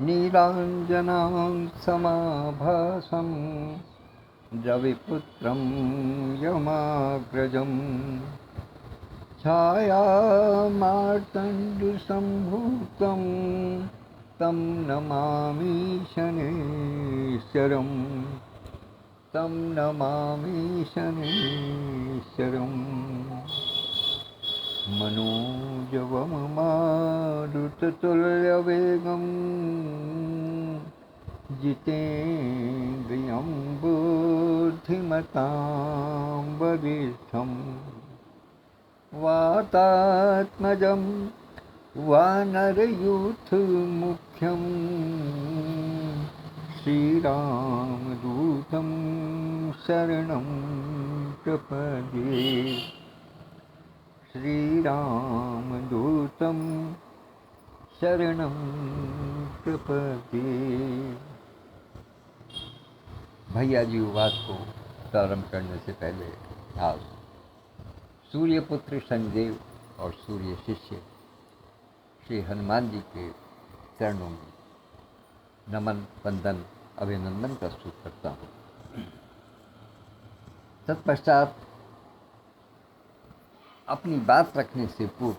नीलाञ्जनां समाभासं रविपुत्रं यमाग्रजं छायामार्तण्डसम्भूतं तं नमामि शनैश्वरं तं नमामि शनैश्वरम् मनोजवममारुततुल्यवेगं जितेन्द्रियं बुद्धिमतां वरिष्ठं वातात्मजं वानरयूथमुख्यं श्रीरामदूतं शरणं प्रपद्ये। श्रीरामदूतं शरणं प्रपद्ये। भैया जी उपवास को प्रारंभ करने से पहले आज सूर्यपुत्र शनिदेव और सूर्य शिष्य श्री हनुमान जी के चरणों में नमन वंदन अभिनंदन प्रस्तुत करता हूँ। तत्पश्चात अपनी बात रखने से पूर्व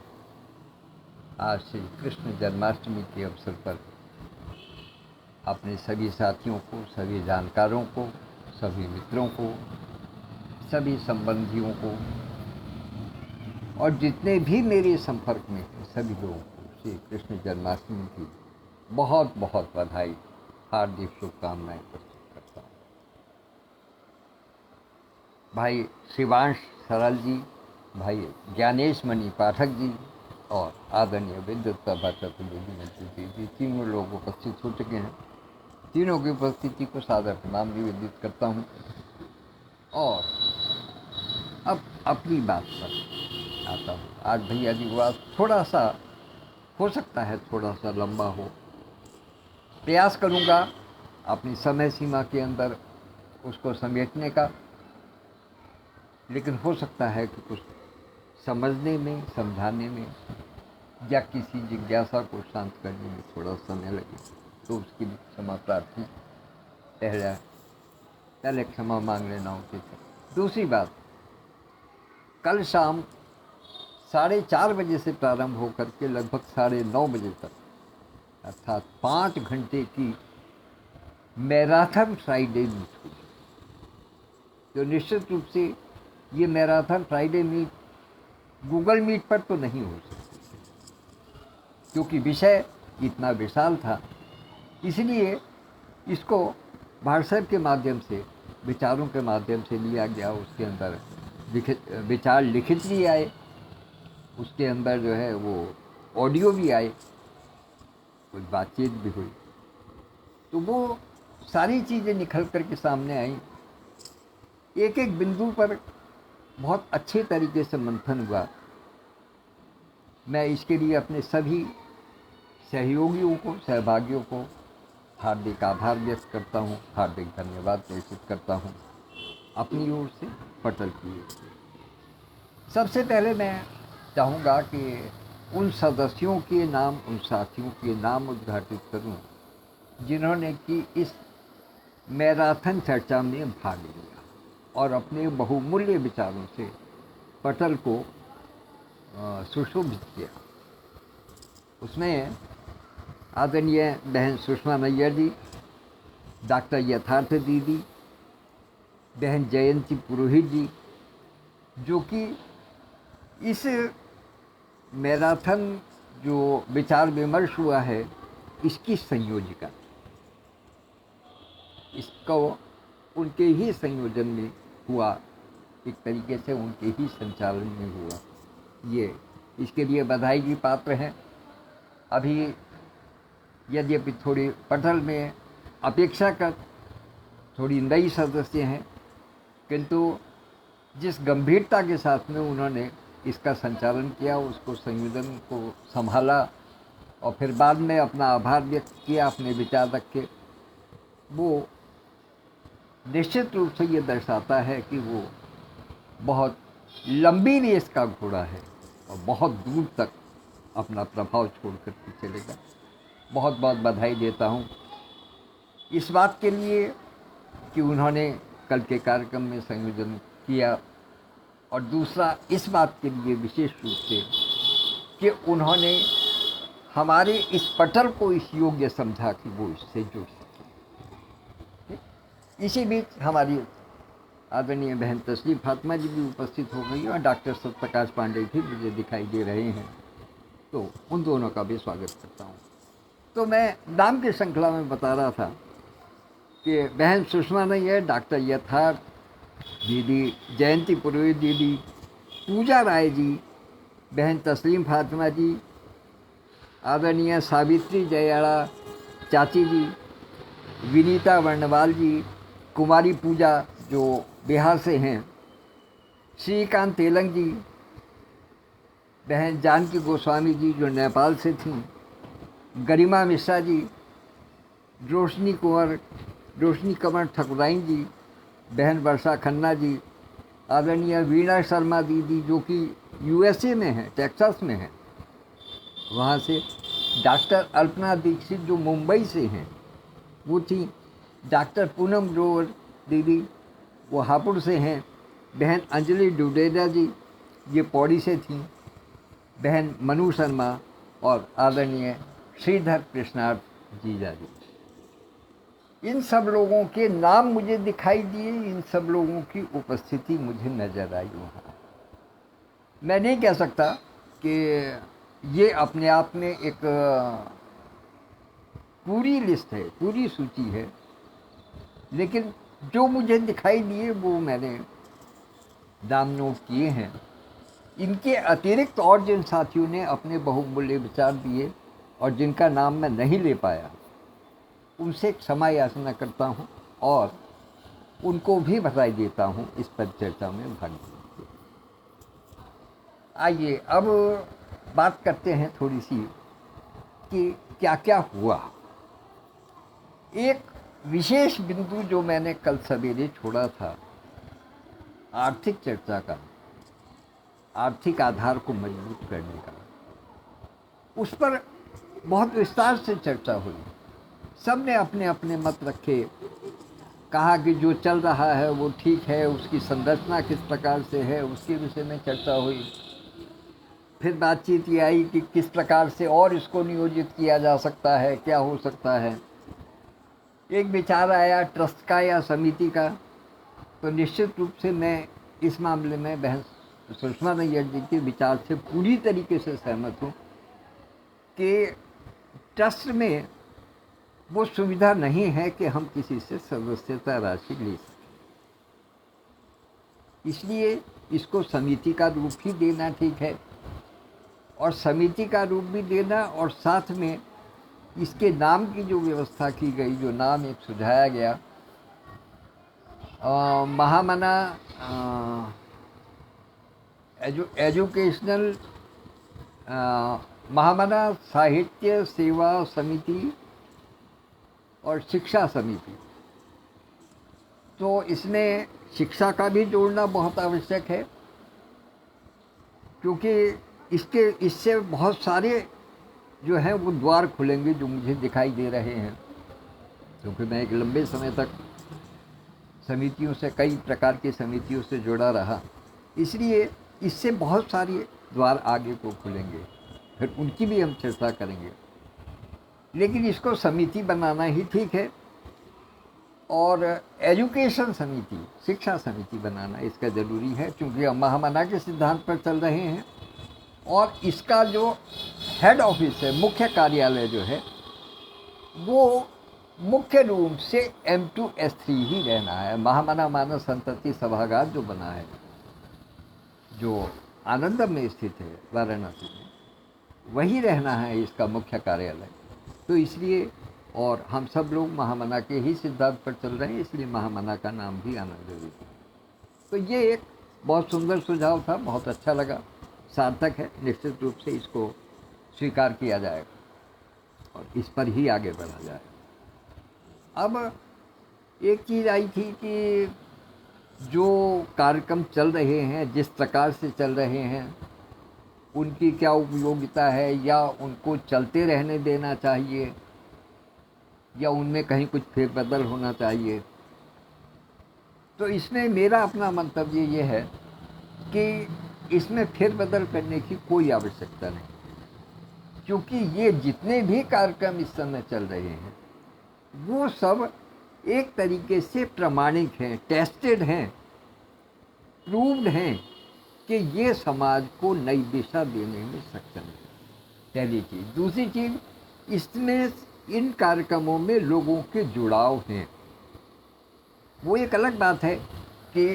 आज श्री कृष्ण जन्माष्टमी के अवसर पर अपने सभी साथियों को, सभी जानकारों को, सभी मित्रों को, सभी संबंधियों को और जितने भी मेरे संपर्क में हैं सभी लोगों को श्री कृष्ण जन्माष्टमी की बहुत बहुत बधाई, हार्दिक शुभकामनाएं प्रस्तुत करता हूँ। भाई शिवांश सरल जी, भाई ज्ञानेश मणि पाठक जी और आदरणीय विद्युत प्रभा चतुर्वेदी मंत्री जी, तीनों लोग उपस्थित हो चुके हैं। तीनों की उपस्थिति को सादर प्रणाम निवेदित करता हूँ। और अब अपनी बात पर आता हूँ। आज भैया जी बात थोड़ा सा हो सकता है थोड़ा सा लंबा हो, प्रयास करूँगा अपनी समय सीमा के अंदर उसको समेटने का, लेकिन हो सकता है कि कुछ समझने में, समझाने में या किसी जिज्ञासा को शांत करने में थोड़ा समय लगे, तो उसकी भी क्षमा प्रार्थी पहले क्षमा मांग लेना उचित है। दूसरी बात, कल शाम 4:30 बजे से प्रारंभ होकर के लगभग 9:30 बजे तक, अर्थात 5 घंटे की मैराथन फ्राइडे मीट हुई। तो निश्चित रूप से ये marathon Friday meet Google meet पर तो नहीं हो सकती, क्योंकि विषय इतना विशाल था। इसलिए इसको व्हाट्सएप के माध्यम से, विचारों के माध्यम से लिया गया। उसके अंदर विचार लिखित भी आए, उसके अंदर जो है वो ऑडियो भी आए, कुछ बातचीत भी हुई। तो वो सारी चीज़ें निखर कर के सामने आई। एक एक बिंदु पर बहुत अच्छे तरीके से मंथन हुआ। मैं इसके लिए अपने सभी सहयोगियों को, सहभागियों को हार्दिक आभार व्यक्त करता हूँ, हार्दिक धन्यवाद प्रेषित करता हूँ अपनी ओर से, पटल की ओर से। सबसे पहले मैं चाहूँगा कि उन सदस्यों के नाम, उन साथियों के नाम उद्घाटित करूँ जिन्होंने कि इस मैराथन चर्चा में भाग लिया और अपने बहुमूल्य विचारों से पटल को सुशोभित किया। उसमें आदरणीय बहन सुषमा नैयर जी, डॉक्टर यथार्थ दीदी, बहन जयंती पुरोहित जी, जो कि इस मैराथन जो विचार विमर्श हुआ है इसकी संयोजिका, इसको उनके ही संयोजन में हुआ, एक तरीके से उनके ही संचालन में हुआ। ये इसके लिए बधाई की पात्र हैं। अभी यद्यपि थोड़ी पटल में अपेक्षाकृत थोड़ी नई सदस्य हैं, किंतु जिस गंभीरता के साथ में उन्होंने इसका संचालन किया, उसको संयोजन को संभाला और फिर बाद में अपना आभार व्यक्त किया, अपने विचार रखे, वो निश्चित रूप से ये दर्शाता है कि वो बहुत लंबी रेस का घोड़ा है और बहुत दूर तक अपना प्रभाव छोड़ कर के चलेगा। बहुत बहुत बधाई देता हूँ इस बात के लिए कि उन्होंने कल के कार्यक्रम में संयोजन किया, और दूसरा इस बात के लिए विशेष रूप से कि उन्होंने हमारे इस पटल को इस योग्य समझा कि वो इससे जुड़ सके। इसी बीच हमारी आदरणीय बहन तस्लीम फातिमा जी भी उपस्थित हो गई और डॉक्टर सत्यप्रकाश पांडे भी मुझे दिखाई दे रहे हैं, तो उन दोनों का भी स्वागत करता हूँ। तो मैं नाम की श्रृंखला में बता रहा था कि बहन सुषमा नैयर, डॉक्टर यथार्थ दीदी, जयंती पुरोहित दीदी, पूजा राय जी, बहन तस्लीम फातिमा जी, आदरणीय सावित्री जयाड़ा चाची जी, विनीता वर्णवाल जी, कुमारी पूजा जो बिहार से हैं, श्रीकांत तेलंग जी, बहन जानकी गोस्वामी जी जो नेपाल से थीं, गरिमा मिश्रा जी, रोशनी कंवर ठकुराइन जी, बहन वर्षा खन्ना जी, आदरणीय वीणा शर्मा दीदी जो कि यूएसए में है, टेक्सास में है, वहाँ से डॉक्टर अल्पना दीक्षित जो मुंबई से हैं वो थी, डॉक्टर पूनम ग्रोवर दीदी वो हापुड़ से हैं, बहन अंजलि डुडेजा जी ये पौड़ी से थी, बहन मनु शर्मा और आदरणीय श्रीधर कृष्णार्थ जीजा जी। इन सब लोगों के नाम मुझे दिखाई दिए, इन सब लोगों की उपस्थिति मुझे नज़र आई वहाँ। मैं नहीं कह सकता कि ये अपने आप में एक पूरी लिस्ट है, पूरी सूची है, लेकिन जो मुझे दिखाई दिए वो मैंने नाम नोट किए हैं। इनके अतिरिक्त और जिन साथियों ने अपने बहुमूल्य विचार दिए और जिनका नाम मैं नहीं ले पाया, उनसे क्षमा याचना करता हूँ और उनको भी बधाई देता हूँ इस परिचर्चा में भाग लेने के। आइए अब बात करते हैं थोड़ी सी कि क्या क्या हुआ। एक विशेष बिंदु जो मैंने कल सवेरे छोड़ा था, आर्थिक चर्चा का, आर्थिक आधार को मजबूत करने का, उस पर बहुत विस्तार से चर्चा हुई। सब ने अपने अपने मत रखे, कहा कि जो चल रहा है वो ठीक है, उसकी संरचना किस प्रकार से है उसके विषय में चर्चा हुई। फिर बातचीत ये आई कि किस प्रकार से और इसको नियोजित किया जा सकता है, क्या हो सकता है। एक विचार आया ट्रस्ट का या समिति का, तो निश्चित रूप से मैं इस मामले में बहन सुषमा नैयर जी के विचार से पूरी तरीके से सहमत हूँ कि ट्रस्ट में वो सुविधा नहीं है कि हम किसी से सदस्यता राशि ले सकें, इसलिए इसको समिति का रूप ही देना ठीक है। और समिति का रूप भी देना और साथ में इसके नाम की जो व्यवस्था की गई, जो नाम एक सुझाया गया, महामना एजुकेशनल महामना साहित्य सेवा समिति और शिक्षा समिति, तो इसमें शिक्षा का भी जोड़ना बहुत आवश्यक है, क्योंकि इससे बहुत सारे जो हैं वो द्वार खुलेंगे जो मुझे दिखाई दे रहे हैं, क्योंकि मैं एक लंबे समय तक समितियों से, कई प्रकार की समितियों से जुड़ा रहा, इसलिए इससे बहुत सारे द्वार आगे को खुलेंगे, फिर उनकी भी हम चर्चा करेंगे। लेकिन इसको समिति बनाना ही ठीक है, और एजुकेशन समिति, शिक्षा समिति बनाना इसका ज़रूरी है, क्योंकि हम महामना के सिद्धांत पर चल रहे हैं और इसका जो हेड ऑफिस है, मुख्य कार्यालय जो है, वो मुख्य रूप से M2S3 ही रहना है। महामना मानव संतति सभागार जो बना है, जो आनंदम में स्थित है वाराणसी में, वही रहना है इसका मुख्य कार्यालय। तो इसलिए, और हम सब लोग महामना के ही सिद्धांत पर चल रहे हैं, इसलिए महामना का नाम भी आना जरूरी है। तो ये एक बहुत सुंदर सुझाव था, बहुत अच्छा लगा, सार्थक है, निश्चित रूप से इसको स्वीकार किया जाएगा और इस पर ही आगे बढ़ा जाएगा। अब एक चीज़ आई थी कि जो कार्यक्रम चल रहे हैं, जिस प्रकार से चल रहे हैं, उनकी क्या उपयोगिता है, या उनको चलते रहने देना चाहिए, या उनमें कहीं कुछ फेरबदल होना चाहिए। तो इसमें मेरा अपना मंतव्य ये है कि इसमें फेरबदल करने की कोई आवश्यकता नहीं, क्योंकि ये जितने भी कार्यक्रम इस समय चल रहे हैं वो सब एक तरीके से प्रमाणिक हैं, टेस्टेड हैं, प्रूव्ड हैं कि ये समाज को नई दिशा देने में सक्षम है। पहली चीज़। दूसरी चीज़, इसमें इन कार्यक्रमों में लोगों के जुड़ाव हैं। वो एक अलग बात है कि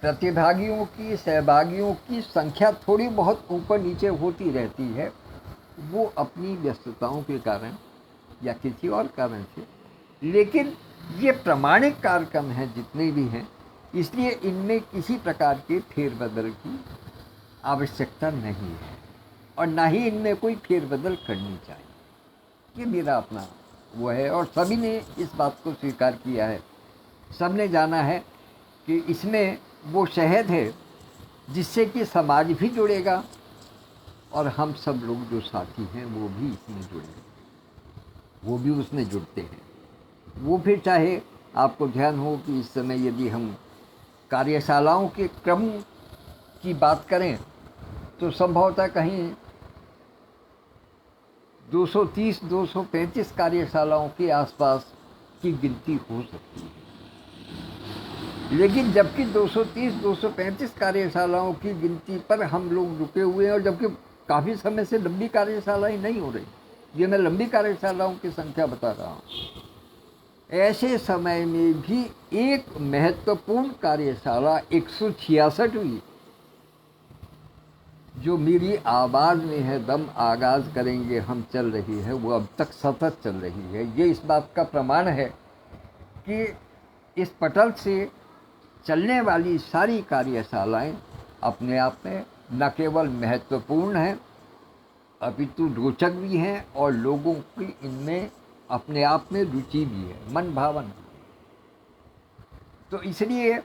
प्रतिभागियों की, सहभागियों की संख्या थोड़ी बहुत ऊपर नीचे होती रहती है, वो अपनी व्यस्तताओं के कारण या किसी और कारण से, लेकिन ये प्रमाणिक कार्यक्रम हैं जितने भी हैं, इसलिए इनमें किसी प्रकार के फेरबदल की आवश्यकता नहीं है और ना ही इनमें कोई फेरबदल करनी चाहिए। ये मेरा अपना वो है और सभी ने इस बात को स्वीकार किया है। सब ने जाना है कि इसमें वो शहद है जिससे कि समाज भी जुड़ेगा और हम सब लोग जो साथी हैं वो भी इसमें जुड़ेंगे, वो भी उसमें जुड़ते हैं। वो फिर चाहे आपको ध्यान हो कि इस समय यदि हम कार्यशालाओं के क्रम की बात करें तो संभवतः कहीं 230-235 कार्यशालाओं के आसपास की गिनती हो सकती है। लेकिन जबकि 230-235 कार्यशालाओं की गिनती पर हम लोग रुके हुए हैं और जबकि काफ़ी समय से लंबी कार्यशालाएं नहीं हो रही, ये मैं लंबी कार्यशालाओं की संख्या बता रहा हूँ, ऐसे समय में भी एक महत्वपूर्ण कार्यशाला 166वीं जो मेरी आवाज़ में है दम आगाज़ करेंगे हम चल रही है, वो अब तक सतत चल रही है। ये इस बात का प्रमाण है कि इस पटल से चलने वाली सारी कार्यशालाएं अपने आप में न केवल महत्वपूर्ण हैं अपितु रोचक भी हैं और लोगों की इनमें अपने आप में रुचि भी है, मन भावन। तो इसलिए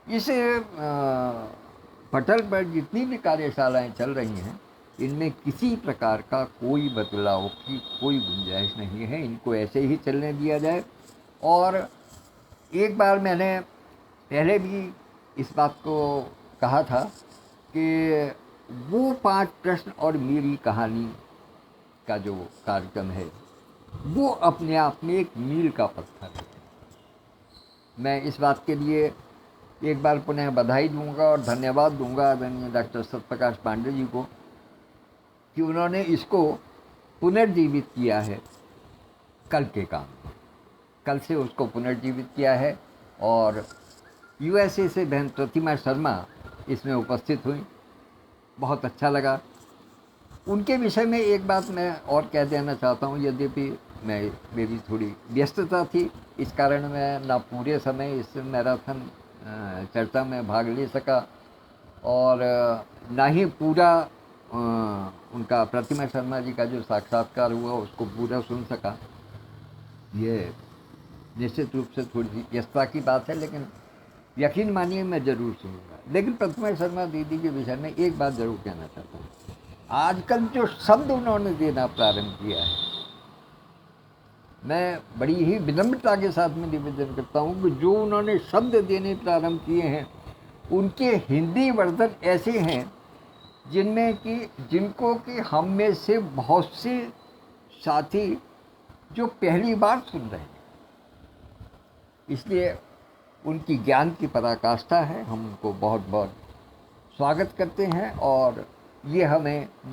इस पटल पर जितनी भी कार्यशालाएं चल रही हैं इनमें किसी प्रकार का कोई बदलाव की कोई गुंजाइश नहीं है, इनको ऐसे ही चलने दिया जाए। और एक बार मैंने पहले भी इस बात को कहा था कि वो 5 प्रश्न और मेरी कहानी का जो कार्यक्रम है वो अपने आप में एक मील का पत्थर है। मैं इस बात के लिए एक बार पुनः बधाई दूंगा और धन्यवाद दूंगा आदरणीय डॉक्टर सत्यप्रकाश पांडे जी को कि उन्होंने इसको पुनर्जीवित किया है कल के काम, कल से उसको पुनर्जीवित किया है। और यूएसए से बहन प्रतिमा शर्मा इसमें उपस्थित हुई, बहुत अच्छा लगा। उनके विषय में एक बात मैं और कह देना चाहता हूँ, यद्यपि मेरी थोड़ी व्यस्तता थी इस कारण मैं ना पूरे समय इस मैराथन चर्चा में भाग ले सका और ना ही पूरा उनका प्रतिमा शर्मा जी का जो साक्षात्कार हुआ उसको पूरा सुन सका। ये निश्चित रूप से थोड़ी सी व्यस्तता की बात है, लेकिन यकीन मानिए मैं ज़रूर सुनूंगा। लेकिन प्रतिमा शर्मा दीदी के विषय में एक बात ज़रूर कहना चाहता हूँ, आजकल जो शब्द उन्होंने देना प्रारंभ किया है, मैं बड़ी ही विनम्रता के साथ में निवेदन करता हूँ कि जो उन्होंने शब्द देने प्रारंभ किए हैं उनके हिंदी वर्जन ऐसे हैं जिनको कि हम में से बहुत से साथी जो पहली बार सुन रहे हैं, इसलिए उनकी ज्ञान की पराकाष्ठा है। हम उनको बहुत बहुत स्वागत करते हैं और ये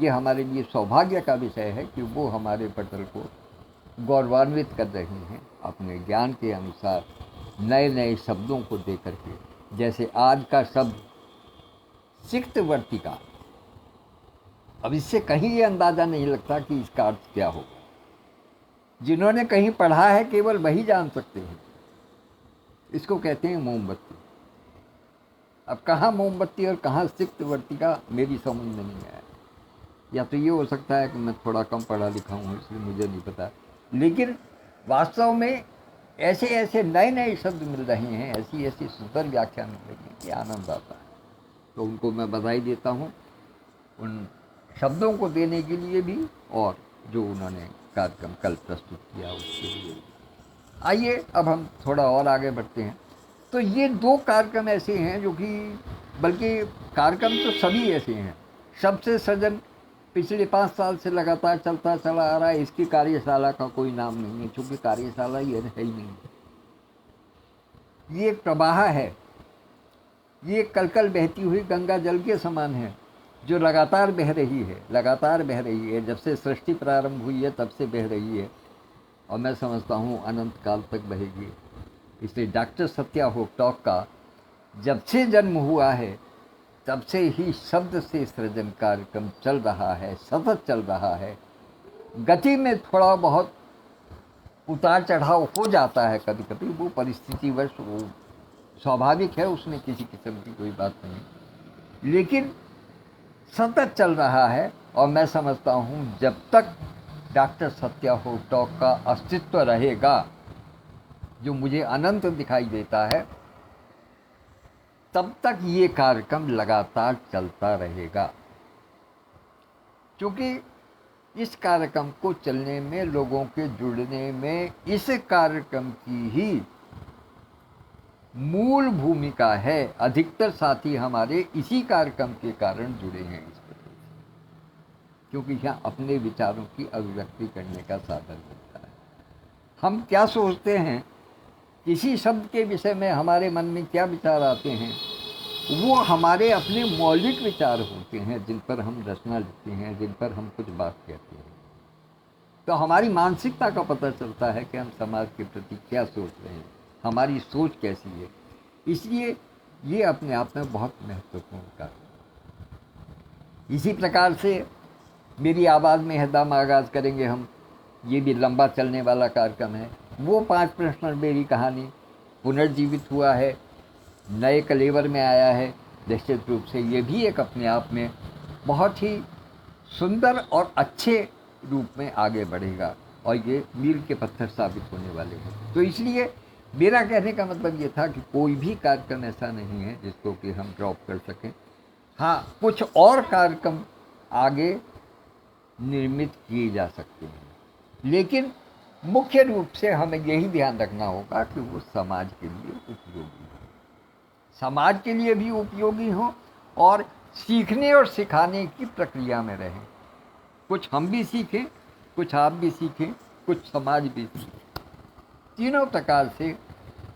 हमारे लिए सौभाग्य का विषय है कि वो हमारे पटल को गौरवान्वित कर रही हैं अपने ज्ञान के अनुसार नए नए शब्दों को दे करके। जैसे आज का शब्द सिक्तवर्तिका, अब इससे कहीं ये अंदाज़ा नहीं लगता कि इसका अर्थ क्या हो। जिन्होंने कहीं पढ़ा है केवल वही जान सकते हैं। इसको कहते हैं मोमबत्ती। अब कहाँ मोमबत्ती और कहाँ सिक्तवर्तिका मेरी समझ में नहीं आया। या तो ये हो सकता है कि मैं थोड़ा कम पढ़ा लिखा हूँ इसलिए मुझे नहीं पता, लेकिन वास्तव में ऐसे ऐसे नए नए शब्द मिल रहे हैं, ऐसी ऐसी सुंदर व्याख्या मिल रही है कि आनंद आता है। तो उनको मैं बधाई देता हूँ उन शब्दों को देने के लिए भी और जो उन्होंने कार्यक्रम कल प्रस्तुत किया उसके लिए। आइए अब हम थोड़ा और आगे बढ़ते हैं। तो ये 2 कार्यक्रम ऐसे हैं जो कि, बल्कि कार्यक्रम तो सभी ऐसे हैं। सबसे सृजन पिछले 5 साल से लगातार चलता चला आ रहा है। इसकी कार्यशाला का कोई नाम नहीं है, क्योंकि कार्यशाला ये है ही नहीं। ये एक प्रवाह है, ये कल कल बहती हुई गंगा जल के समान है, जो लगातार बह रही है, लगातार बह रही है। जब से सृष्टि प्रारंभ हुई है तब से बह रही है, और मैं समझता हूँ अनंत काल तक बहेगी। इसलिए डॉक्टर सत्या होपटॉक का जब से जन्म हुआ है तब से ही शब्द से सृजन कार्यक्रम चल रहा है, सतत चल रहा है। गति में थोड़ा बहुत उतार चढ़ाव हो जाता है कभी कभी, वो परिस्थितिवश, वो स्वाभाविक है, उसमें किसी किस्म की कोई बात नहीं, लेकिन सतत चल रहा है। और मैं समझता हूँ जब तक डॉक्टर सत्या होपटॉक का अस्तित्व रहेगा, जो मुझे अनंत दिखाई देता है, तब तक ये कार्यक्रम लगातार चलता रहेगा। क्योंकि इस कार्यक्रम को चलने में, लोगों के जुड़ने में, इस कार्यक्रम की ही मूल भूमिका है। अधिकतर साथी हमारे इसी कार्यक्रम के कारण जुड़े हैं इस पर, क्योंकि यहाँ अपने विचारों की अभिव्यक्ति करने का साधन मिलता है। हम क्या सोचते हैं, किसी शब्द के विषय में हमारे मन में क्या विचार आते हैं, वो हमारे अपने मौलिक विचार होते हैं, जिन पर हम रचना लिखते हैं, जिन पर हम कुछ बात कहते हैं। तो हमारी मानसिकता का पता चलता है कि हम समाज के प्रति क्या सोच रहे हैं, हमारी सोच कैसी है। इसलिए ये अपने आप में बहुत महत्वपूर्ण कार्य है। इसी प्रकार से मेरी आवाज़ में हरदम आगाज़ करेंगे हम, ये भी लंबा चलने वाला कार्यक्रम है। वो 5 प्रश्न मेरी कहानी पुनर्जीवित हुआ है, नए कलेवर में आया है। निश्चित रूप से ये भी एक अपने आप में बहुत ही सुंदर और अच्छे रूप में आगे बढ़ेगा, और ये मील के पत्थर साबित होने वाले हैं। तो इसलिए मेरा कहने का मतलब ये था कि कोई भी कार्यक्रम ऐसा नहीं है जिसको कि हम ड्रॉप कर सकें। हाँ, कुछ और कार्यक्रम आगे निर्मित किए जा सकते हैं, लेकिन मुख्य रूप से हमें यही ध्यान रखना होगा कि वो समाज के लिए उपयोगी हो, समाज के लिए भी उपयोगी हो, और सीखने और सिखाने की प्रक्रिया में रहें। कुछ हम भी सीखें, कुछ आप भी सीखें, कुछ समाज भी सीखें। तीनों प्रकार से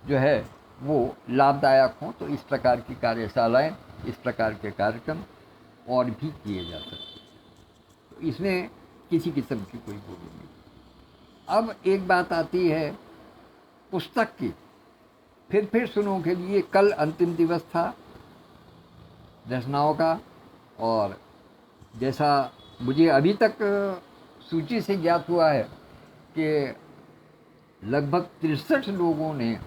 जो है वो लाभदायक हों। तो इस प्रकार की कार्यशालाएं, इस प्रकार के कार्यक्रम और भी किए जा सकते हैं। तो इसमें किसी किस्म की कोई बोली नहीं। अब एक बात आती है पुस्तक की। फिर सुनो के लिए कल अंतिम दिवस था रचनाओं का, और जैसा मुझे अभी तक सूची से ज्ञात हुआ है कि लगभग 63 लोगों ने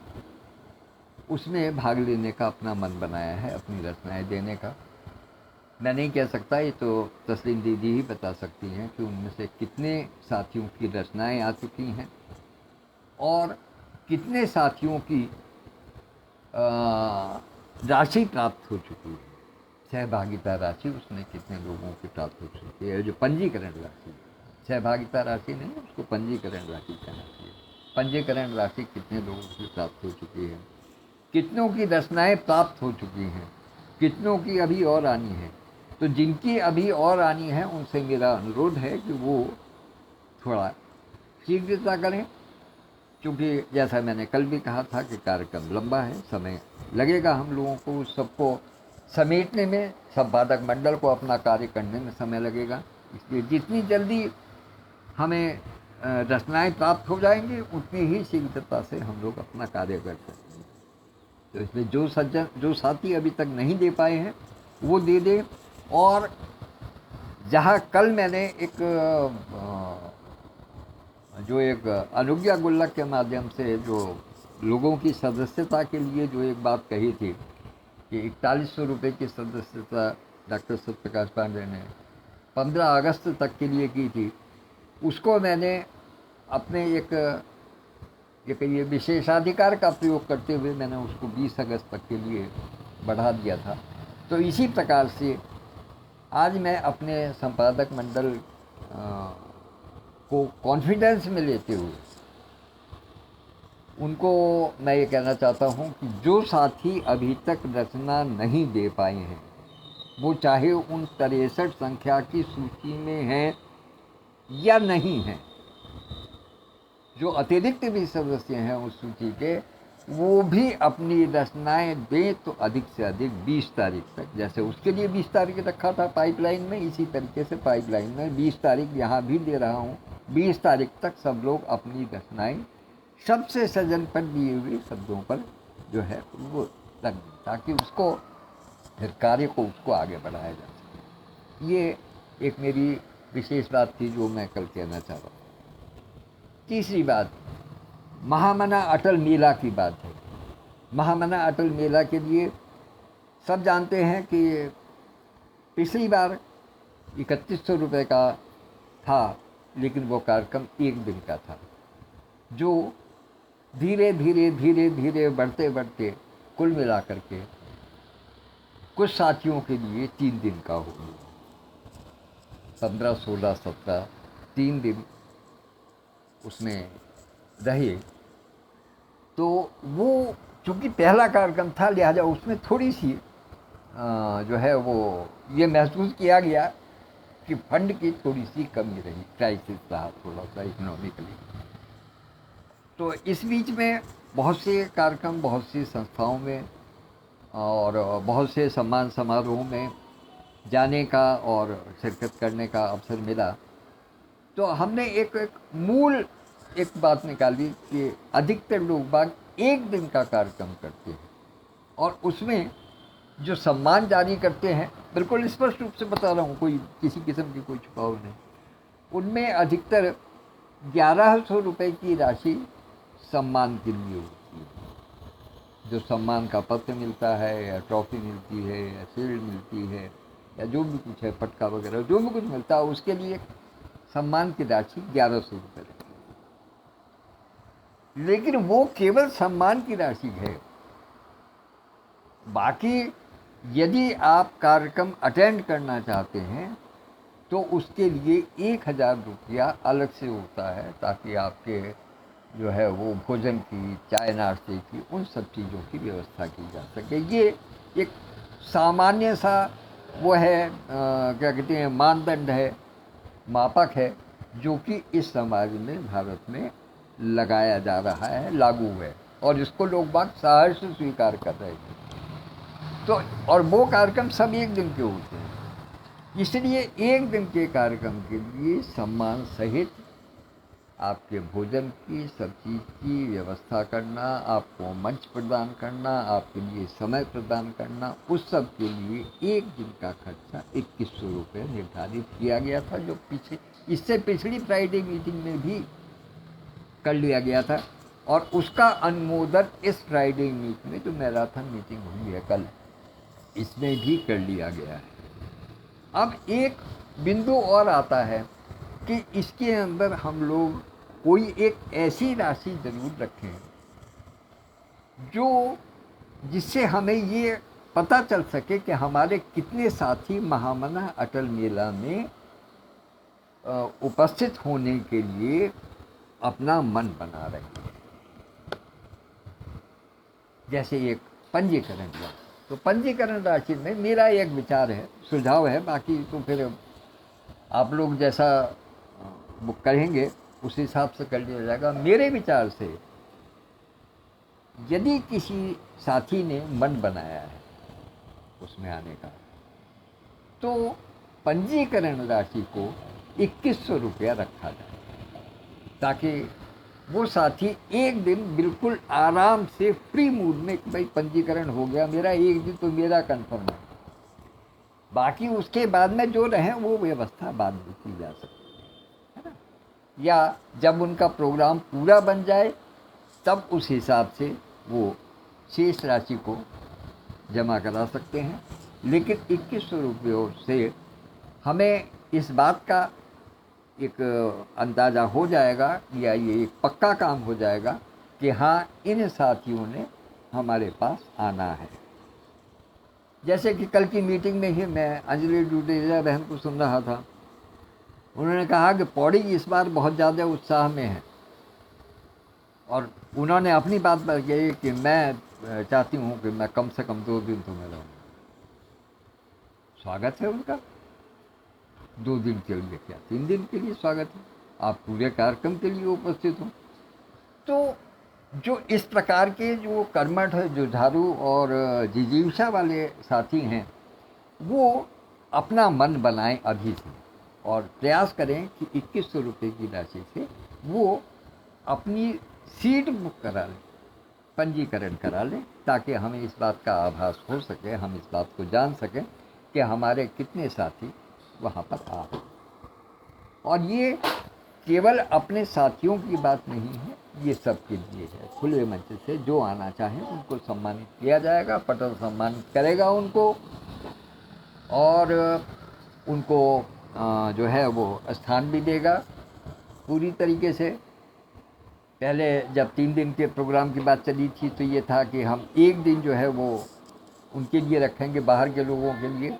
उसमें भाग लेने का अपना मन बनाया है, अपनी रचनाएं देने का। मैं नहीं कह सकता, ये तो तस्लीम दीदी ही बता सकती हैं कि उनमें से कितने साथियों की रचनाएं आ चुकी हैं और कितने साथियों की राशि प्राप्त हो चुकी है, सहभागिता राशि उसमें कितने लोगों की प्राप्त हो चुकी है। जो पंजीकरण राशि, सहभागिता राशि नहीं, उसको पंजीकरण राशि कहना चाहिए। पंजीकरण राशि कितने लोगों की प्राप्त हो चुकी है, कितनों की रचनाएं प्राप्त हो चुकी हैं, कितनों की अभी और आनी है। तो जिनकी अभी और आनी है उनसे मेरा अनुरोध है कि वो थोड़ा शीघ्रता करें, क्योंकि जैसा मैंने कल भी कहा था कि कार्यक्रम लंबा है, समय लगेगा हम लोगों को उस सबको समेटने में, संपादक मंडल को अपना कार्य करने में समय लगेगा। इसलिए जितनी जल्दी हमें रचनाएं प्राप्त हो जाएंगी उतनी ही शीघ्रता से हम लोग अपना कार्य कर सकते हैं। तो इसमें जो साथी अभी तक नहीं दे पाए हैं वो दे दें। और जहाँ कल मैंने एक अनुज्ञा गुल्लक के माध्यम से जो लोगों की सदस्यता के लिए जो एक बात कही थी कि 4100 रुपये की सदस्यता डॉक्टर सत्यप्रकाश पांडे ने 15 अगस्त तक के लिए की थी, उसको मैंने अपने एक विशेषाधिकार का प्रयोग करते हुए मैंने उसको 20 अगस्त तक के लिए बढ़ा दिया था। तो इसी प्रकार से आज मैं अपने संपादक मंडल को कॉन्फिडेंस में लेते हुए उनको मैं ये कहना चाहता हूँ कि जो साथी अभी तक रचना नहीं दे पाए हैं, वो चाहे उन 63 संख्या की सूची में हैं या नहीं हैं, जो अतिरिक्त भी सदस्य हैं उस सूची के, वो भी अपनी रचनाएं दें तो अधिक से अधिक 20 तारीख तक, जैसे उसके लिए 20 तारीख रखा था पाइपलाइन में, इसी तरीके से पाइपलाइन में 20 तारीख यहाँ भी दे रहा हूँ। 20 तारीख तक सब लोग अपनी रचनाएं सबसे सजन पर दिए हुए शब्दों पर जो है वो रख दें, ताकि उसको फिर कार्य को उसको आगे बढ़ाया जा सके। ये एक मेरी विशेष बात थी जो मैं कल कहना चाह रहा हूँ। तीसरी बात, महामना अटल मेला की बात है। महामना अटल मेला के लिए सब जानते हैं कि पिछली बार 3100 रुपये का था, लेकिन वो कार्यक्रम एक दिन का था, जो धीरे धीरे धीरे धीरे बढ़ते बढ़ते कुल मिला करके कुछ साथियों के लिए 3 दिन का हो गया। 15, 16, 17 3 दिन उसमें रहे। तो वो चूँकि पहला कार्यक्रम था, लिहाजा उसमें थोड़ी सी जो है वो ये महसूस किया गया कि फंड की थोड़ी सी कमी रही, क्राइसिस रहा थोड़ा सा इकोनॉमिकली। तो इस बीच में बहुत से कार्यक्रम, बहुत सी संस्थाओं में और बहुत से सम्मान समारोह में जाने का और शिरकत करने का अवसर मिला। तो हमने एक मूल बात निकाली कि अधिकतर लोग बाग एक दिन का कार्यक्रम करते हैं और उसमें जो सम्मान जारी करते हैं, बिल्कुल स्पष्ट रूप से बता रहा हूँ, कोई किसी किस्म की कोई छुपाव नहीं, उनमें अधिकतर 1100 रुपये की राशि सम्मान के लिए होती है। जो सम्मान का पत्र मिलता है या ट्रॉफी मिलती है या शील्ड मिलती है या जो भी कुछ है, पटका वगैरह जो भी कुछ मिलता है, उसके लिए सम्मान की राशि 1100 रुपये रहती है। लेकिन वो केवल सम्मान की राशि है। बाकी यदि आप कार्यक्रम अटेंड करना चाहते हैं तो उसके लिए 1000 रुपया अलग से होता है, ताकि आपके जो है वो भोजन की, चाय नाश्ते की, उन सब चीज़ों की व्यवस्था की जा सके। ये एक सामान्य सा वो है, क्या कहते हैं, मानदंड है, मापक है, जो कि इस समाज में, भारत में लगाया जा रहा है, लागू है, और इसको लोग बाग सहर्ष से स्वीकार कर रहे हैं। तो और वो कार्यक्रम सब एक दिन के होते हैं, इसलिए एक दिन के कार्यक्रम के लिए सम्मान सहित आपके भोजन की, सब चीज़ की व्यवस्था करना, आपको मंच प्रदान करना, आपके लिए समय प्रदान करना, उस सब के लिए एक दिन का खर्चा 2100 रुपये निर्धारित किया गया था, जो इससे पिछली फ्राइडे मीटिंग में भी कर लिया गया था। और उसका अनुमोदन इस फ्राइडे मीट में, जो मैराथन मीटिंग हुई है कल, इसमें भी कर लिया गया है। अब एक बिंदु और आता है कि इसके अंदर हम लोग कोई एक ऐसी राशि ज़रूर रखें जो जिससे हमें ये पता चल सके कि हमारे कितने साथी महामना अटल मेला में उपस्थित होने के लिए अपना मन बना रहे हैं। जैसे एक पंजीकरण राशि, तो पंजीकरण राशि में मेरा एक विचार है, सुझाव है, बाकी तो फिर आप लोग जैसा बुक करेंगे उस हिसाब से कर लिया जाएगा। मेरे विचार से यदि किसी साथी ने मन बनाया है उसमें आने का, तो पंजीकरण राशि को 2100 रुपया रखा जाए, ताकि वो साथी एक दिन बिल्कुल आराम से फ्री मूड में, भाई पंजीकरण हो गया मेरा, एक दिन तो मेरा कंफर्म है, बाकी उसके बाद में जो रहे वो व्यवस्था बाद में की जा सकती है ना, या जब उनका प्रोग्राम पूरा बन जाए तब उस हिसाब से वो शेष राशि को जमा करा सकते हैं। लेकिन 2100 रुपयों से हमें इस बात का एक अंदाज़ा हो जाएगा, या ये एक पक्का काम हो जाएगा कि हाँ, इन साथियों ने हमारे पास आना है। जैसे कि कल की मीटिंग में ही मैं अंजलि डुडेजा बहन को सुन रहा था, उन्होंने कहा कि पौड़ी इस बार बहुत ज़्यादा उत्साह में है, और उन्होंने अपनी बात पर कही कि मैं चाहती हूँ कि मैं कम से कम 2 दिन तो मैं रहूँ। स्वागत है उनका, 2 दिन के लिए क्या 3 दिन के लिए स्वागत है, आप पूरे कार्यक्रम के लिए उपस्थित हो। तो जो इस प्रकार के जो कर्मठ, जुझारू और जिजीविषा वाले साथी हैं, वो अपना मन बनाएं अभी से और प्रयास करें कि 2100 रुपये की राशि से वो अपनी सीट बुक करा लें, पंजीकरण करा लें, ताकि हमें इस बात का आभास हो सके, हम इस बात को जान सकें कि हमारे कितने साथी वहाँ पर आ रहे। और ये केवल अपने साथियों की बात नहीं है, ये सबके लिए है। खुले मंच से जो आना चाहें उनको सम्मानित किया जाएगा, पटल सम्मानित करेगा उनको, और उनको जो है वो स्थान भी देगा पूरी तरीके से। पहले जब 3 दिन के प्रोग्राम की बात चली थी तो ये था कि हम 1 दिन जो है वो उनके लिए रखेंगे, बाहर के लोगों के लिए,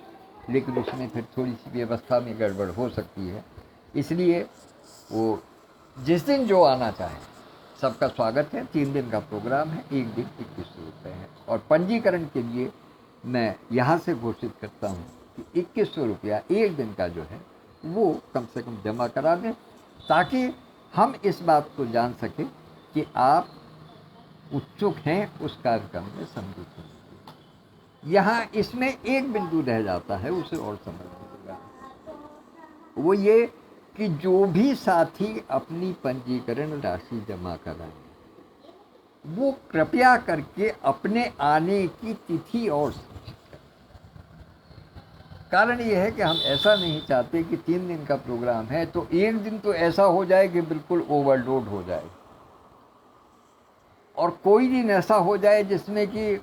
लेकिन उसमें फिर थोड़ी सी व्यवस्था में गड़बड़ हो सकती है। इसलिए वो जिस दिन जो आना चाहे सबका स्वागत है। 3 दिन का प्रोग्राम है, 1 दिन 2100 रुपये है। और पंजीकरण के लिए मैं यहाँ से घोषित करता हूँ कि 2100 रुपया 1 दिन का जो है वो कम से कम जमा करा दें, ताकि हम इस बात को जान सकें कि आप उत्सुक हैं उस कार्यक्रम में सम्मिलित होने के। यहाँ इसमें एक बिंदु रह जाता है, उसे और समझ लीजिएगा, वो ये कि जो भी साथी अपनी पंजीकरण राशि जमा कराएं, वो कृपया करके अपने आने की तिथि और सूचित करें। कारण ये है कि हम ऐसा नहीं चाहते कि 3 दिन का प्रोग्राम है तो 1 दिन तो ऐसा हो जाए कि बिल्कुल ओवरलोड हो जाए, और कोई दिन ऐसा हो जाए जिसमें कि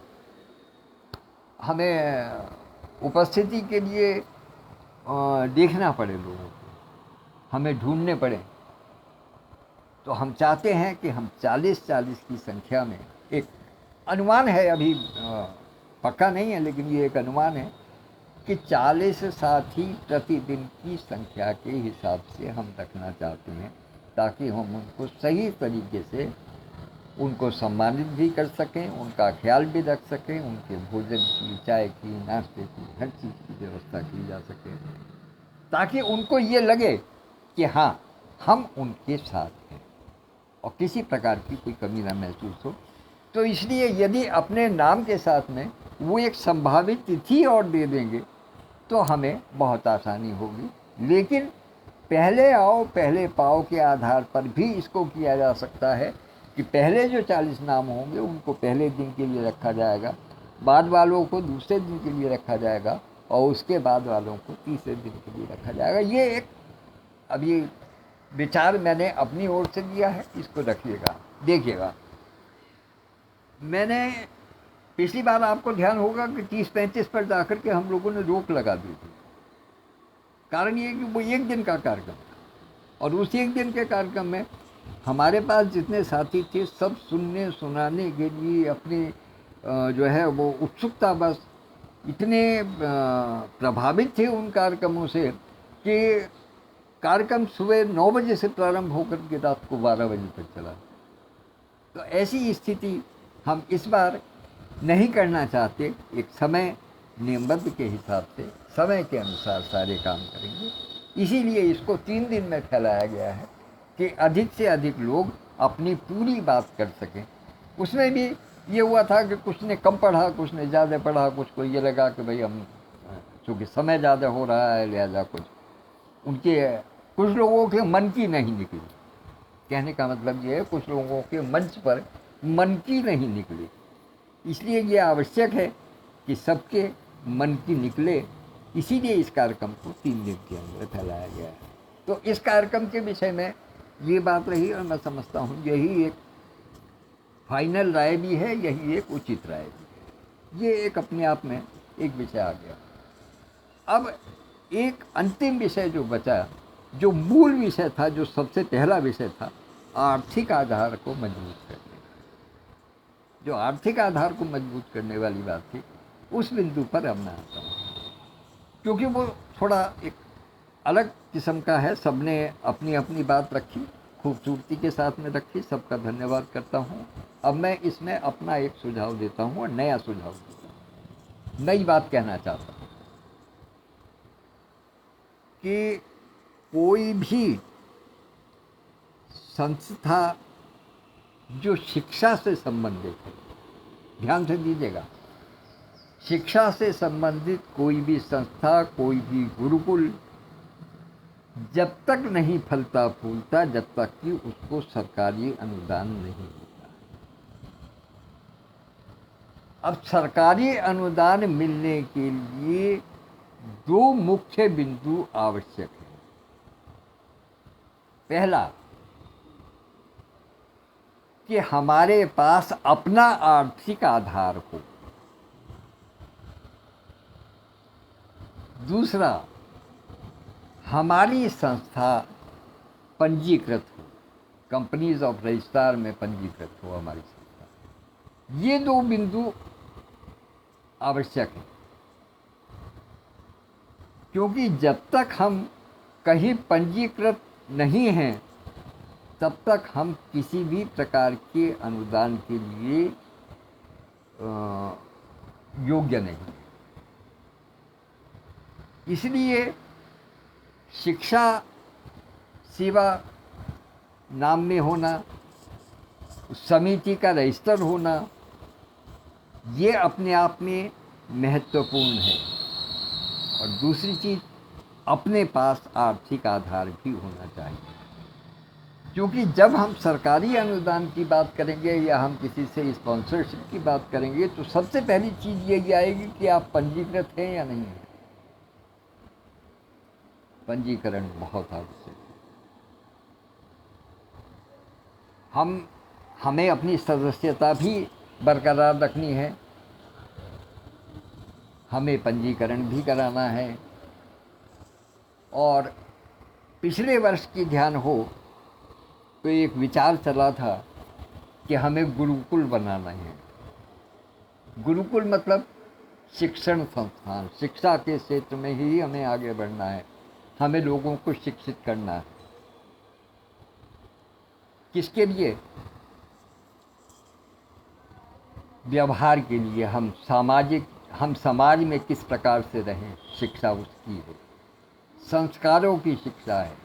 हमें उपस्थिति के लिए देखना पड़े, लोगों को हमें ढूंढने पड़े। तो हम चाहते हैं कि हम 40 की संख्या में, एक अनुमान है, अभी पक्का नहीं है, लेकिन ये एक अनुमान है कि 40 साथी प्रतिदिन की संख्या के हिसाब से हम रखना चाहते हैं, ताकि हम उनको सही तरीके से उनको सम्मानित भी कर सकें, उनका ख्याल भी रख सकें, उनके भोजन की, चाय की, नाश्ते की, हर चीज़ की व्यवस्था की जा सके, ताकि उनको ये लगे कि हाँ, हम उनके साथ हैं और किसी प्रकार की कोई कमी ना महसूस हो। तो इसलिए यदि अपने नाम के साथ में वो एक संभावित तिथि और दे देंगे तो हमें बहुत आसानी होगी। लेकिन पहले आओ पहले पाओ के आधार पर भी इसको किया जा सकता है कि पहले जो 40 नाम होंगे उनको पहले दिन के लिए रखा जाएगा, बाद वालों को दूसरे दिन के लिए रखा जाएगा, और उसके बाद वालों को तीसरे दिन के लिए रखा जाएगा। ये एक अभी विचार मैंने अपनी ओर से दिया है, इसको रखिएगा, देखिएगा। मैंने पिछली बार, आपको ध्यान होगा कि 30-35 पर जाकर के हम लोगों ने रोक लगा दी थी। कारण ये कि वो 1 दिन का कार्यक्रम था, और उस 1 दिन के कार्यक्रम में हमारे पास जितने साथी थे सब सुनने सुनाने के लिए अपने जो है वो उत्सुकता, बस इतने प्रभावित थे उन कार्यक्रमों से कि कार्यक्रम सुबह 9 बजे से प्रारंभ होकर के रात को 12 बजे तक चला। तो ऐसी स्थिति हम इस बार नहीं करना चाहते। एक समय नियमबद्ध के हिसाब से, समय के अनुसार सारे काम करेंगे। इसीलिए इसको 3 दिन में फैलाया गया है कि अधिक से अधिक लोग अपनी पूरी बात कर सकें। उसमें भी ये हुआ था कि कुछ ने कम पढ़ा, कुछ ने ज़्यादा पढ़ा, कुछ को ये लगा कि भाई हम चूँकि समय ज़्यादा हो रहा है लिहाजा कुछ लोगों के मन की नहीं निकली। कहने का मतलब ये है, कुछ लोगों के मंच पर मन की नहीं निकली। इसलिए ये आवश्यक है कि सबके मन की निकले, इसीलिए इस कार्यक्रम को 3 दिन के अंदर फैलाया गया है। तो इस कार्यक्रम के विषय में ये बात रही, और मैं समझता हूँ यही एक फाइनल राय भी है, यही एक उचित राय भी है। ये एक अपने आप में एक विषय आ गया। अब एक अंतिम विषय जो बचा, जो मूल विषय था, जो सबसे पहला विषय था, आर्थिक आधार को मजबूत करने। जो आर्थिक आधार को मजबूत करने वाली बात थी, उस बिंदु पर अब मैं आता हूँ, क्योंकि वो थोड़ा एक अलग किस्म का है। सबने अपनी अपनी बात रखी, खूबसूरती के साथ में रखी, सबका धन्यवाद करता हूँ। अब मैं इसमें अपना एक सुझाव देता हूँ और नया सुझाव देता हूँ, नई बात कहना चाहता हूँ कि कोई भी संस्था जो शिक्षा से संबंधित है, ध्यान से दीजिएगा, शिक्षा से संबंधित कोई भी संस्था, कोई भी गुरुकुल जब तक नहीं फलता फूलता, जब तक कि उसको सरकारी अनुदान नहीं मिलता। अब सरकारी अनुदान मिलने के लिए दो मुख्य बिंदु आवश्यक हैं। पहला कि हमारे पास अपना आर्थिक आधार हो। दूसरा, हमारी संस्था पंजीकृत हो, कंपनीज ऑफ रजिस्ट्रार में पंजीकृत हो हमारी संस्था। ये दो बिंदु आवश्यक है, क्योंकि जब तक हम कहीं पंजीकृत नहीं हैं तब तक हम किसी भी प्रकार के अनुदान के लिए योग्य नहीं। इसलिए शिक्षा सेवा नाम में होना, समिति का रजिस्टर होना, ये अपने आप में महत्वपूर्ण है। और दूसरी चीज़, अपने पास आर्थिक आधार भी होना चाहिए, क्योंकि जब हम सरकारी अनुदान की बात करेंगे या हम किसी से स्पॉन्सरशिप की बात करेंगे तो सबसे पहली चीज़ यही आएगी कि आप पंजीकृत हैं या नहीं हैं। पंजीकरण बहुत आवश्यक है। हमें अपनी सदस्यता भी बरकरार रखनी है, हमें पंजीकरण भी कराना है। और पिछले वर्ष की ध्यान हो तो एक विचार चला था कि हमें गुरुकुल बनाना है। गुरुकुल मतलब शिक्षण संस्थान, शिक्षा के क्षेत्र में ही हमें आगे बढ़ना है, हमें लोगों को शिक्षित करना है। किसके लिए? व्यवहार के लिए। हम समाज में किस प्रकार से रहें, शिक्षा उसकी है। संस्कारों की शिक्षा है,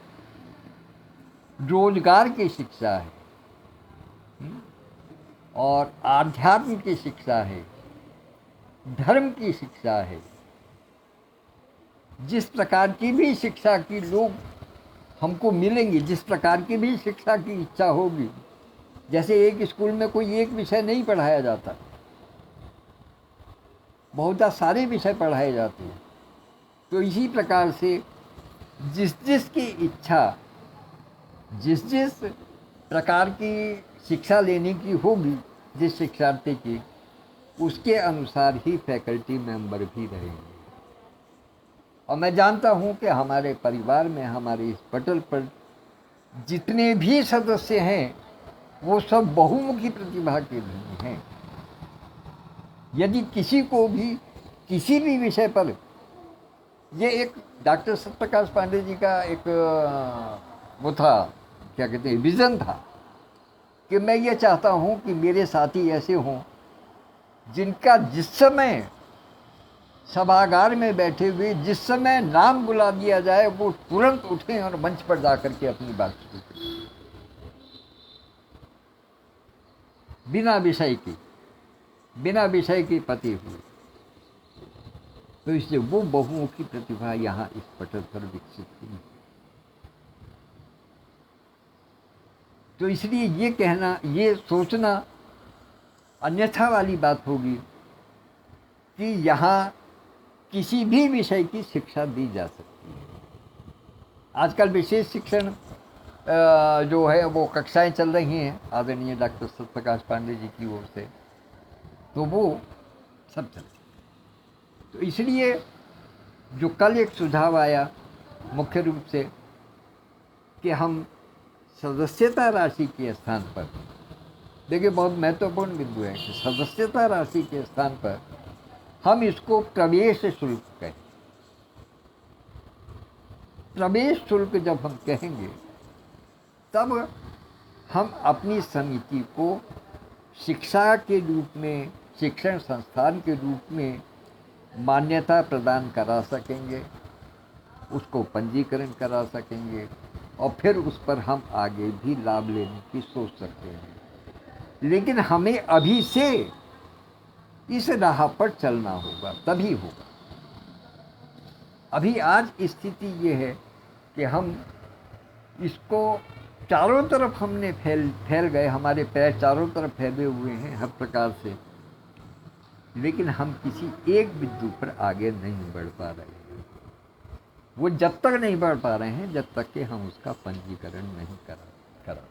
रोजगार की शिक्षा है, और आध्यात्म की शिक्षा है, धर्म की शिक्षा है। जिस प्रकार की भी शिक्षा की लोग हमको मिलेंगे, जिस प्रकार की भी शिक्षा की इच्छा होगी, जैसे एक स्कूल में कोई एक विषय नहीं पढ़ाया जाता, बहुत सारे विषय पढ़ाए जाते हैं, तो इसी प्रकार से जिस की इच्छा, जिस प्रकार की शिक्षा लेने की होगी जिस शिक्षार्थी की, उसके अनुसार ही फैकल्टी मेंबर भी रहेंगे। और मैं जानता हूं कि हमारे परिवार में, हमारे इस पटल पर जितने भी सदस्य हैं वो सब बहुमुखी प्रतिभा के धनी हैं। यदि किसी को भी किसी भी विषय पर, ये एक डॉक्टर सत्यप्रकाश पांडे जी का एक वो था, क्या कहते हैं, विज़न था कि मैं ये चाहता हूँ कि मेरे साथी ऐसे हों जिनका जिस समय सभागार में बैठे हुए जिस समय नाम बुला दिया जाए वो तुरंत उठें और मंच पर जाकर के अपनी बात शुरू करें, बिना विषय की पते हुए। तो इसलिए वो बहुमुखी प्रतिभा यहाँ इस पटल पर विकसित हुई। तो इसलिए ये कहना, ये सोचना अन्यथा वाली बात होगी कि यहाँ किसी भी विषय की शिक्षा दी जा सकती है। आजकल विशेष शिक्षण जो है वो कक्षाएं चल रही हैं आदरणीय डॉक्टर सत्यप्रकाश पांडे जी की ओर से, तो वो सब चलती है। तो इसलिए जो कल एक सुझाव आया मुख्य रूप से कि हम सदस्यता राशि के स्थान पर, देखिए बहुत महत्वपूर्ण बिंदु है कि सदस्यता राशि के स्थान पर हम इसको प्रवेश शुल्क कहें। प्रवेश शुल्क जब हम कहेंगे तब हम अपनी समिति को शिक्षा के रूप में, शिक्षण संस्थान के रूप में मान्यता प्रदान करा सकेंगे, उसको पंजीकरण करा सकेंगे और फिर उस पर हम आगे भी लाभ लेने की सोच सकते हैं। लेकिन हमें अभी से इस राह पर चलना होगा, तभी होगा। अभी आज स्थिति ये है कि हम इसको चारों तरफ हमने फैल गए, हमारे पैर चारों तरफ फैले हुए हैं हर प्रकार से, लेकिन हम किसी एक बिंदु पर आगे नहीं बढ़ पा रहे हैं। वो जब तक नहीं बढ़ पा रहे हैं जब तक कि हम उसका पंजीकरण नहीं करा।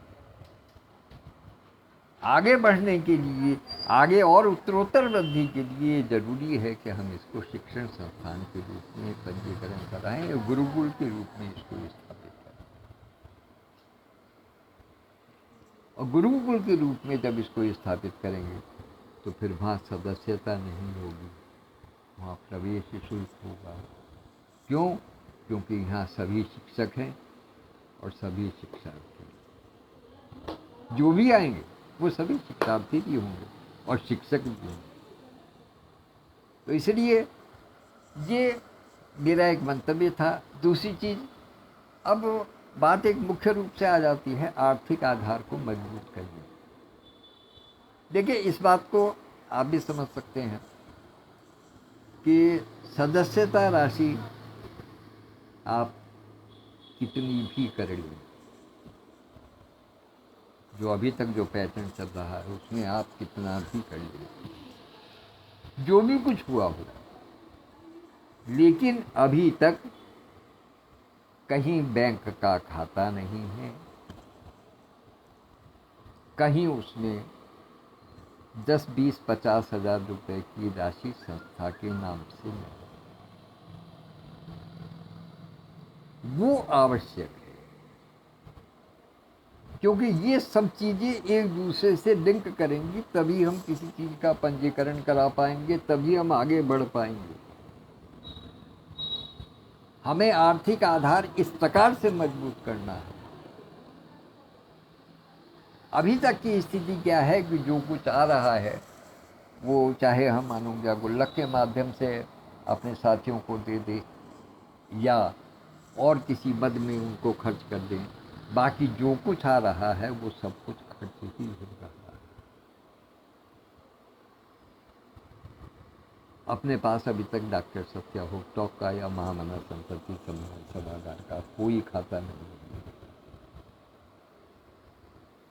आगे बढ़ने के लिए, आगे और उत्तरोत्तर वृद्धि के लिए ज़रूरी है कि हम इसको शिक्षण संस्थान के रूप में पंजीकरण कराएं, गुरुकुल के रूप में इसको स्थापित करें। और गुरुकुल के रूप में जब इसको स्थापित करेंगे तो फिर वहाँ सदस्यता नहीं होगी, वहाँ प्रवेश शुल्क होगा। क्यों? क्योंकि यहाँ सभी शिक्षक हैं और सभी शिक्षार्थी, जो भी आएंगे वो सभी शिक्षार्थी भी होंगे और शिक्षक भी होंगे। तो इसलिए ये मेरा एक मंतव्य था। दूसरी चीज़, अब बात एक मुख्य रूप से आ जाती है आर्थिक आधार को मजबूत करने। देखिए, इस बात को आप भी समझ सकते हैं कि सदस्यता राशि आप कितनी भी कर लें, जो अभी तक जो पैटर्न चल रहा है उसमें आप कितना भी कर लें, जो भी कुछ हुआ हो, लेकिन अभी तक कहीं बैंक का खाता नहीं है, कहीं उसमें 10, 20, 50 हज़ार रुपए की राशि संस्था के नाम से नहीं। वो आवश्यक है, क्योंकि ये सब चीज़ें एक दूसरे से लिंक करेंगी, तभी हम किसी चीज़ का पंजीकरण करा पाएंगे, तभी हम आगे बढ़ पाएंगे। हमें आर्थिक आधार इस प्रकार से मजबूत करना है। अभी तक की स्थिति क्या है कि जो कुछ आ रहा है वो चाहे हम मानो या गुल्लक के माध्यम से अपने साथियों को दे दे या और किसी मद में उनको खर्च कर दें, बाकी जो कुछ आ रहा है वो सब कुछ खर्च ही हो रहा है। अपने पास अभी तक डॉक्टर सत्या टॉक का या महामना संपत्ति सभागार का कोई खाता नहीं है।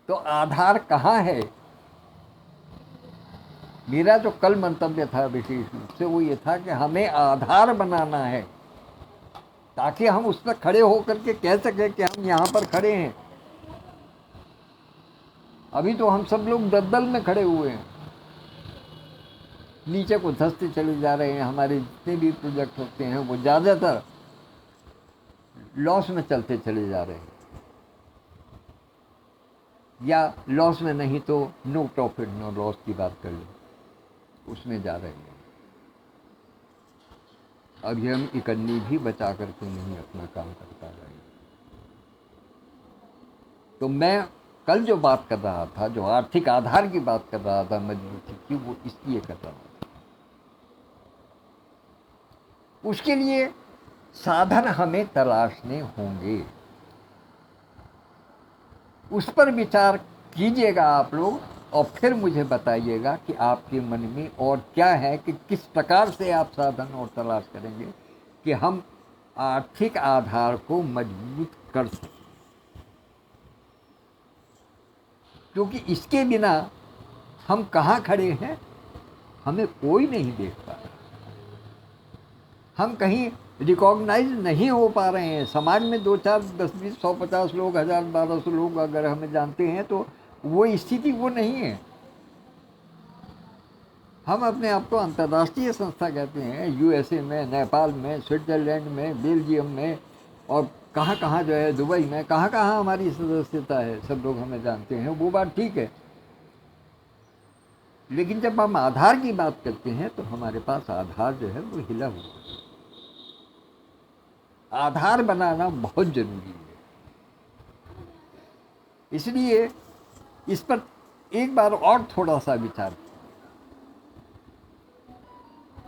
तो आधार कहाँ है? मेरा जो कल मंतव्य था विशेष रूप से वो ये था कि हमें आधार बनाना है ताकि हम उस पर खड़े होकर के कह सकें कि हम यहाँ पर खड़े हैं। अभी तो हम सब लोग दलदल में खड़े हुए हैं, नीचे को धंसते चले जा रहे हैं। हमारे जितने भी प्रोजेक्ट होते हैं वो ज़्यादातर लॉस में चलते चले जा रहे हैं, या लॉस में नहीं तो नो प्रॉफिट नो लॉस की बात कर लें, उसमें जा रहे हैं। अभी हम इकन्नी भी बचा करके नहीं अपना काम कर पा रहे हैं। तो मैं कल जो बात कर रहा था, जो आर्थिक आधार की बात कर रहा था मजबूती की, वो इसलिए कर रहा था। उसके लिए साधन हमें तलाशने होंगे, उस पर विचार कीजिएगा आप लोग और फिर मुझे बताइएगा कि आपके मन में और क्या है कि किस प्रकार से आप साधन और तलाश करेंगे कि हम आर्थिक आधार को मजबूत कर सकें। क्योंकि इसके बिना हम कहाँ खड़े हैं हमें कोई नहीं देख पा रहा, हम कहीं रिकॉग्नाइज नहीं हो पा रहे हैं। समाज में 2, 4, 10, 20, 100, 50 लोग, 1000, 1200 लोग अगर हमें जानते हैं तो वो स्थिति वो नहीं है। हम अपने आप को अंतर्राष्ट्रीय संस्था कहते हैं, यूएसए में, नेपाल में, स्विट्जरलैंड में, बेल्जियम में और कहाँ कहाँ जो है, दुबई में, कहाँ कहाँ हमारी सदस्यता है, सब लोग हमें जानते हैं। वो बात ठीक है, लेकिन जब हम आधार की बात करते हैं तो हमारे पास आधार जो है वो हिला हुआ है। आधार बनाना बहुत जरूरी है। इसलिए इस पर एक बार और थोड़ा सा विचार,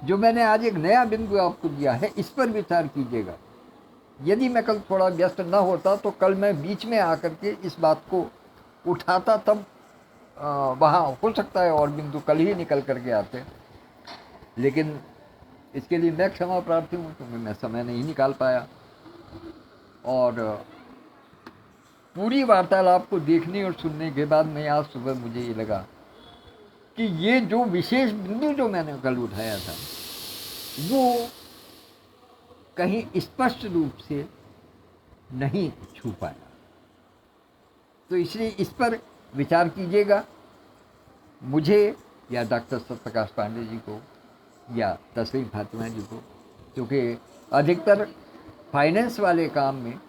जो मैंने आज एक नया बिंदु आपको दिया है, इस पर विचार कीजिएगा। यदि मैं कल थोड़ा व्यस्त न होता तो कल मैं बीच में आकर के इस बात को उठाता, तब वहाँ हो सकता है और बिंदु कल ही निकल करके आते, लेकिन इसके लिए मैं क्षमा प्रार्थी हूँ, क्योंकि मैं समय नहीं निकाल पाया। और पूरी वार्तालाप को देखने और सुनने के बाद मैं आज सुबह मुझे ये लगा कि ये जो विशेष बिंदु जो मैंने कल उठाया था वो कहीं स्पष्ट रूप से नहीं छू पाया। तो इसलिए इस पर विचार कीजिएगा। मुझे या डॉक्टर सत्यप्रकाश पांडे जी को या तस्लीम फातिमा जी को, क्योंकि अधिकतर फाइनेंस वाले काम में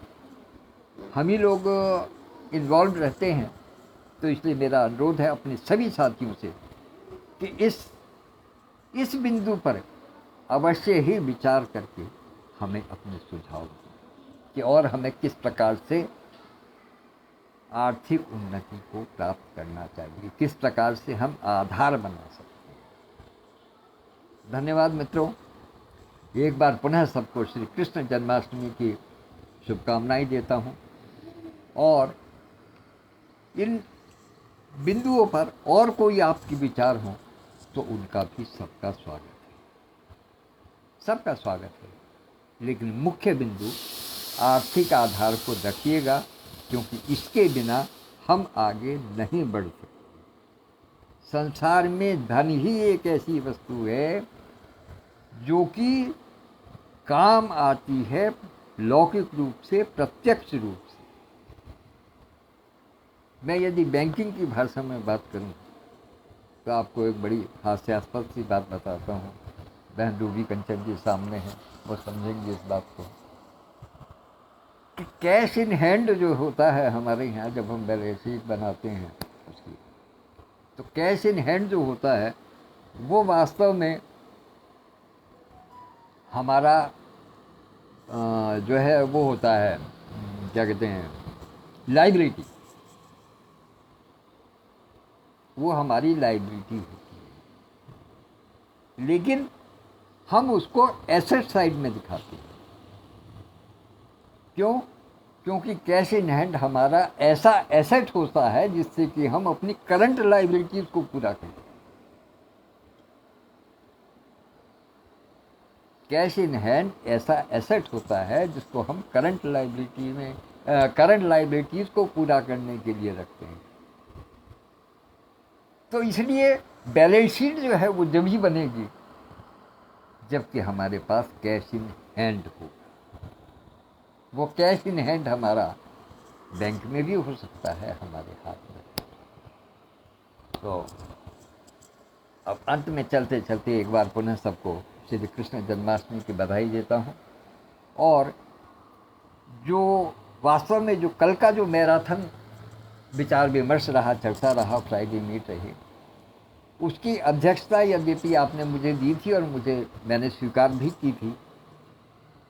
हम ही लोग इन्वॉल्व रहते हैं, तो इसलिए मेरा अनुरोध है अपने सभी साथियों से कि इस बिंदु पर अवश्य ही विचार करके हमें अपने सुझाव दें कि और हमें किस प्रकार से आर्थिक उन्नति को प्राप्त करना चाहिए, किस प्रकार से हम आधार बना सकते हैं। धन्यवाद मित्रों। एक बार पुनः सबको श्री कृष्ण जन्माष्टमी की शुभकामनाएं देता हूं, और इन बिंदुओं पर और कोई आपके विचार हो तो उनका भी सबका स्वागत है, सबका स्वागत है। लेकिन मुख्य बिंदु आर्थिक आधार को रखिएगा, क्योंकि इसके बिना हम आगे नहीं बढ़ सकते। संसार में धन ही एक ऐसी वस्तु है जो कि काम आती है लौकिक रूप से, प्रत्यक्ष रूप से। मैं यदि बैंकिंग की भाषा में बात करूं तो आपको एक बड़ी हास्यास्पद सी बात बताता हूं। बहन रूबी कंचन जी सामने हैं, वो समझेंगे इस बात को कि कैश इन हैंड जो होता है हमारे यहाँ, जब हम बैलेंस शीट बनाते हैं उसकी, तो कैश इन हैंड जो होता है वो वास्तव में हमारा जो है वो होता है, क्या कहते हैं, लाइबिलिटी। वो हमारी लाइबिलिटी होती है, लेकिन हम उसको एसेट साइड में दिखाते हैं। क्यों? क्योंकि कैश इन हैंड हमारा ऐसा एसेट होता है जिससे कि हम अपनी करंट लाइबिलिटीज को पूरा करें। कैश इन हैंड ऐसा एसेट होता है जिसको हम करंट लाइबिलिटीज को पूरा करने के लिए रखते हैं। तो इसलिए बैलेंस शीट जो है वो जब ही बनेगी जबकि हमारे पास कैश इन हैंड हो। वो कैश इन हैंड हमारा बैंक में भी हो सकता है, हमारे हाथ में। तो अब अंत में चलते चलते एक बार पुनः सबको श्री कृष्ण जन्माष्टमी की बधाई देता हूँ। और जो वास्तव में जो कल का जो मैराथन विचार विमर्श रहा, चर्चा रहा, फ्राइडे मीट रही, उसकी अध्यक्षता यद्यपि आपने मुझे दी थी और मैंने स्वीकार भी की थी।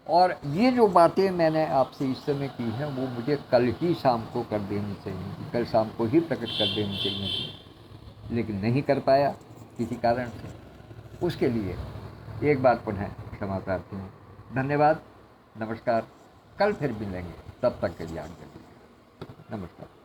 और ये जो बातें मैंने आपसे इस समय की हैं वो मुझे कल ही शाम को कर देनी चाहिए थी, कल शाम को ही प्रकट कर देनी चाहिए थी, लेकिन नहीं कर पाया किसी कारण से। उसके लिए एक बार पुनः क्षमा प्रार्थी हूँ। धन्यवाद, नमस्कार। कल फिर मिलेंगे, तब तक के लिए आज्ञा दीजिए। नमस्कार।